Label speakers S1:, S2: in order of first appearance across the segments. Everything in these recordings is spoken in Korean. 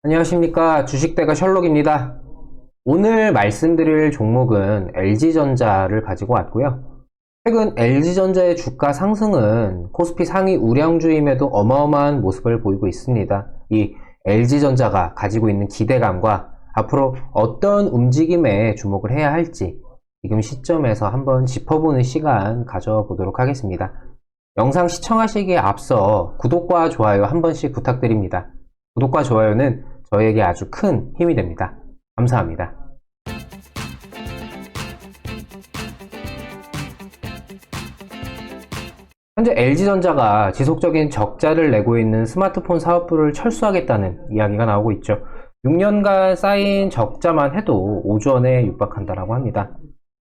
S1: 안녕하십니까. 주식대가 셜록입니다. 오늘 말씀드릴 종목은 LG전자를 가지고 왔고요. 최근 LG전자의 주가 상승은 코스피 상위 우량주임에도 어마어마한 모습을 보이고 있습니다. 이 LG전자가 가지고 있는 기대감과 앞으로 어떤 움직임에 주목을 해야 할지 지금 시점에서 한번 짚어보는 시간 가져보도록 하겠습니다. 영상 시청하시기에 앞서 구독과 좋아요 한 번씩 부탁드립니다. 구독과 좋아요는 저에게 아주 큰 힘이 됩니다. 감사합니다. 현재 LG전자가 지속적인 적자를 내고 있는 스마트폰 사업부를 철수하겠다는 이야기가 나오고 있죠. 6년간 쌓인 적자만 해도 5조 원에 육박한다고 합니다.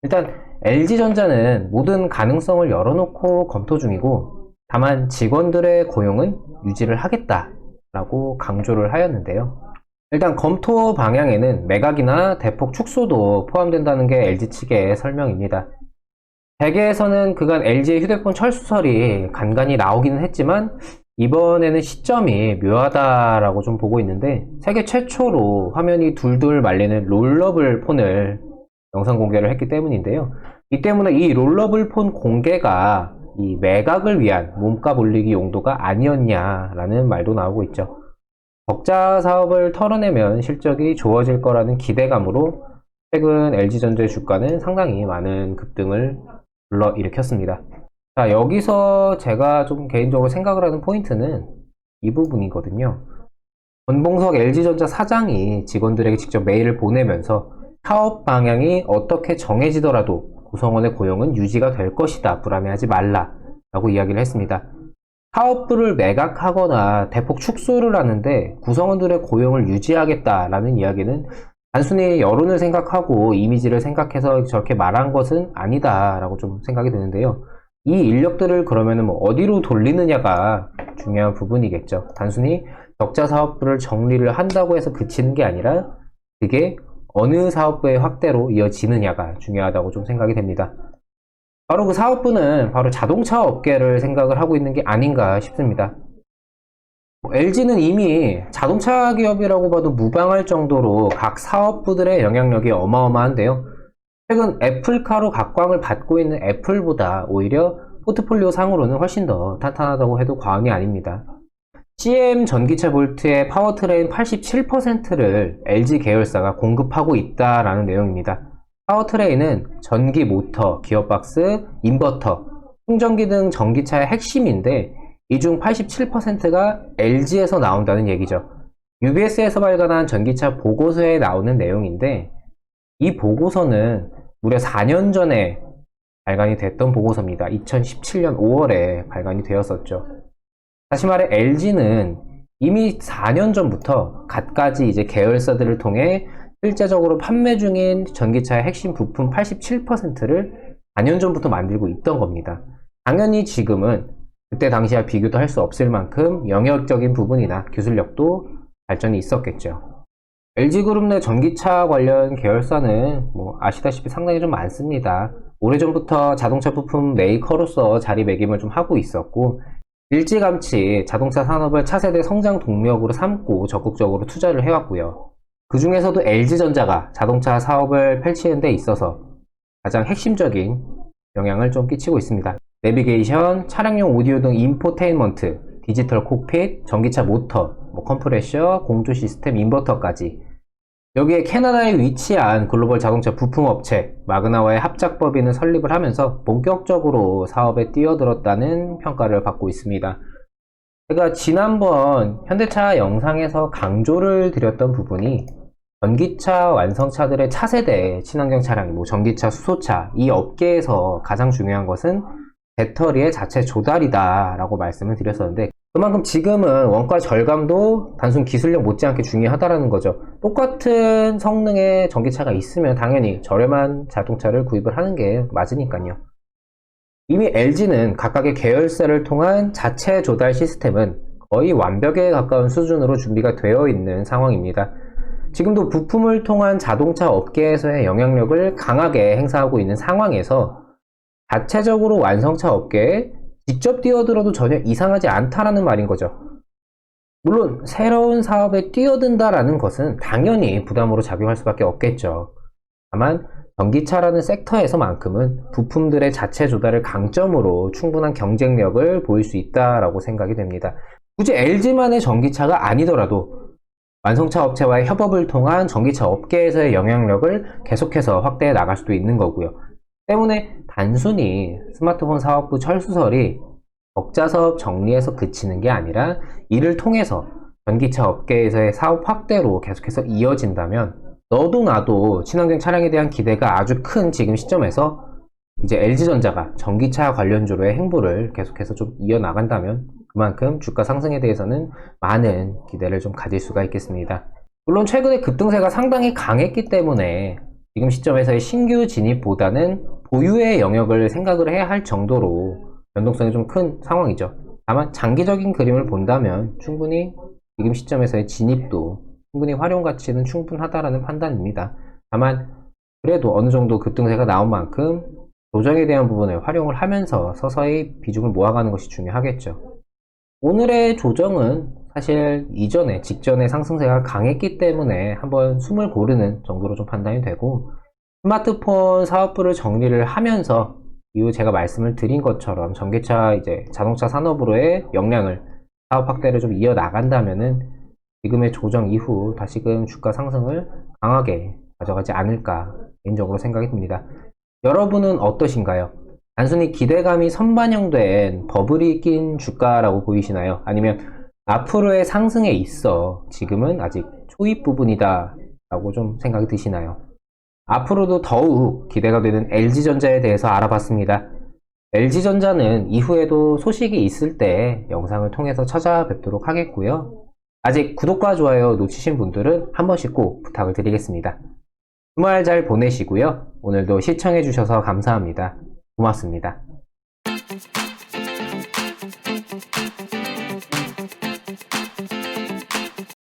S1: 일단 LG전자는 모든 가능성을 열어놓고 검토 중이고 다만 직원들의 고용은 유지를 하겠다라고 강조를 하였는데요. 일단 검토 방향에는 매각이나 대폭 축소도 포함된다는 게 LG 측의 설명입니다. 대개에서는 그간 LG의 휴대폰 철수설이 간간히 나오기는 했지만 이번에는 시점이 묘하다라고 좀 보고 있는데 세계 최초로 화면이 둘둘 말리는 롤러블 폰을 영상 공개를 했기 때문인데요. 이 때문에 이 롤러블 폰 공개가 이 매각을 위한 몸값 올리기 용도가 아니었냐라는 말도 나오고 있죠. 적자 사업을 털어내면 실적이 좋아질 거라는 기대감으로 최근 LG전자의 주가는 상당히 많은 급등을 불러일으켰습니다. 자, 여기서 제가 좀 개인적으로 생각을 하는 포인트는 이 부분이거든요. 권봉석 LG전자 사장이 직원들에게 직접 메일을 보내면서 사업 방향이 어떻게 정해지더라도 구성원의 고용은 유지가 될 것이다. 불안해하지 말라. 라고 이야기를 했습니다. 사업부를 매각하거나 대폭 축소를 하는데 구성원들의 고용을 유지하겠다라는 이야기는 단순히 여론을 생각하고 이미지를 생각해서 저렇게 말한 것은 아니다라고 좀 생각이 드는데요. 이 인력들을 그러면 뭐 어디로 돌리느냐가 중요한 부분이겠죠. 단순히 적자 사업부를 정리를 한다고 해서 그치는 게 아니라 그게 어느 사업부의 확대로 이어지느냐가 중요하다고 좀 생각이 됩니다. 바로 그 사업부는 바로 자동차 업계를 생각을 하고 있는 게 아닌가 싶습니다. LG는 이미 자동차 기업이라고 봐도 무방할 정도로 각 사업부들의 영향력이 어마어마한데요. 최근 애플카로 각광을 받고 있는 애플보다 오히려 포트폴리오 상으로는 훨씬 더 탄탄하다고 해도 과언이 아닙니다. CM 전기차 볼트의 파워트레인 87%를 LG 계열사가 공급하고 있다라는 내용입니다. 파워트레인은 전기 모터, 기어박스, 인버터, 충전기 등 전기차의 핵심인데 이 중 87%가 LG에서 나온다는 얘기죠. UBS에서 발간한 전기차 보고서에 나오는 내용인데 이 보고서는 무려 4년 전에 발간이 됐던 보고서입니다. 2017년 5월에 발간이 되었었죠. 다시 말해 LG는 이미 4년 전부터 갖가지 이제 계열사들을 통해 실제적으로 판매 중인 전기차의 핵심 부품 87%를 4년 전부터 만들고 있던 겁니다. 당연히 지금은 그때 당시와 비교도 할 수 없을 만큼 영역적인 부분이나 기술력도 발전이 있었겠죠. LG그룹 내 전기차 관련 계열사는 뭐 아시다시피 상당히 좀 많습니다. 오래전부터 자동차 부품 메이커로서 자리매김을 좀 하고 있었고 일찌감치 자동차 산업을 차세대 성장 동력으로 삼고 적극적으로 투자를 해왔고요. 그 중에서도 LG전자가 자동차 사업을 펼치는 데 있어서 가장 핵심적인 영향을 좀 끼치고 있습니다. 내비게이션, 차량용 오디오 등 인포테인먼트, 디지털 콕핏, 전기차 모터, 컴프레셔, 공조 시스템, 인버터까지 여기에 캐나다에 위치한 글로벌 자동차 부품업체 마그나와의 합작법인을 설립을 하면서 본격적으로 사업에 뛰어들었다는 평가를 받고 있습니다. 제가 지난번 현대차 영상에서 강조를 드렸던 부분이 전기차 완성차들의 차세대 친환경 차량, 전기차, 수소차 이 업계에서 가장 중요한 것은 배터리의 자체 조달이다 라고 말씀을 드렸었는데 그만큼 지금은 원가 절감도 단순 기술력 못지않게 중요하다라는 거죠. 똑같은 성능의 전기차가 있으면 당연히 저렴한 자동차를 구입을 하는 게 맞으니까요. 이미 LG는 각각의 계열사를 통한 자체 조달 시스템은 거의 완벽에 가까운 수준으로 준비가 되어 있는 상황입니다. 지금도 부품을 통한 자동차 업계에서의 영향력을 강하게 행사하고 있는 상황에서 자체적으로 완성차 업계에 직접 뛰어들어도 전혀 이상하지 않다라는 말인 거죠. 물론 새로운 사업에 뛰어든다라는 것은 당연히 부담으로 작용할 수밖에 없겠죠. 다만 전기차라는 섹터에서만큼은 부품들의 자체 조달을 강점으로 충분한 경쟁력을 보일 수 있다라고 생각이 됩니다. 굳이 LG만의 전기차가 아니더라도 완성차 업체와의 협업을 통한 전기차 업계에서의 영향력을 계속해서 확대해 나갈 수도 있는 거고요. 때문에 단순히 스마트폰 사업부 철수설이 적자 사업 정리해서 그치는 게 아니라 이를 통해서 전기차 업계에서의 사업 확대로 계속해서 이어진다면 너도 나도 친환경 차량에 대한 기대가 아주 큰 지금 시점에서 이제 LG전자가 전기차 관련주로의 행보를 계속해서 좀 이어나간다면 그만큼 주가 상승에 대해서는 많은 기대를 좀 가질 수가 있겠습니다. 물론 최근에 급등세가 상당히 강했기 때문에 지금 시점에서의 신규 진입보다는 보유의 영역을 생각을 해야 할 정도로 변동성이 좀 큰 상황이죠. 다만 장기적인 그림을 본다면 충분히 지금 시점에서의 진입도 충분히 활용 가치는 충분하다라는 판단입니다. 다만 그래도 어느 정도 급등세가 나온 만큼 조정에 대한 부분을 활용을 하면서 서서히 비중을 모아가는 것이 중요하겠죠. 오늘의 조정은 사실 직전에 상승세가 강했기 때문에 한번 숨을 고르는 정도로 좀 판단이 되고, 스마트폰 사업부를 정리를 하면서 이후 제가 말씀을 드린 것처럼 전기차 자동차 산업으로의 역량을 사업 확대를 좀 이어나간다면은 지금의 조정 이후 다시금 주가 상승을 강하게 가져가지 않을까 개인적으로 생각이 듭니다. 여러분은 어떠신가요? 단순히 기대감이 선반영된 버블이 낀 주가라고 보이시나요? 아니면 앞으로의 상승에 있어 지금은 아직 초입 부분이다 라고 좀 생각이 드시나요? 앞으로도 더욱 기대가 되는 LG전자에 대해서 알아봤습니다. LG전자는 이후에도 소식이 있을 때 영상을 통해서 찾아뵙도록 하겠고요. 아직 구독과 좋아요 놓치신 분들은 한 번씩 꼭 부탁을 드리겠습니다. 주말 잘 보내시고요. 오늘도 시청해주셔서 감사합니다. 고맙습니다.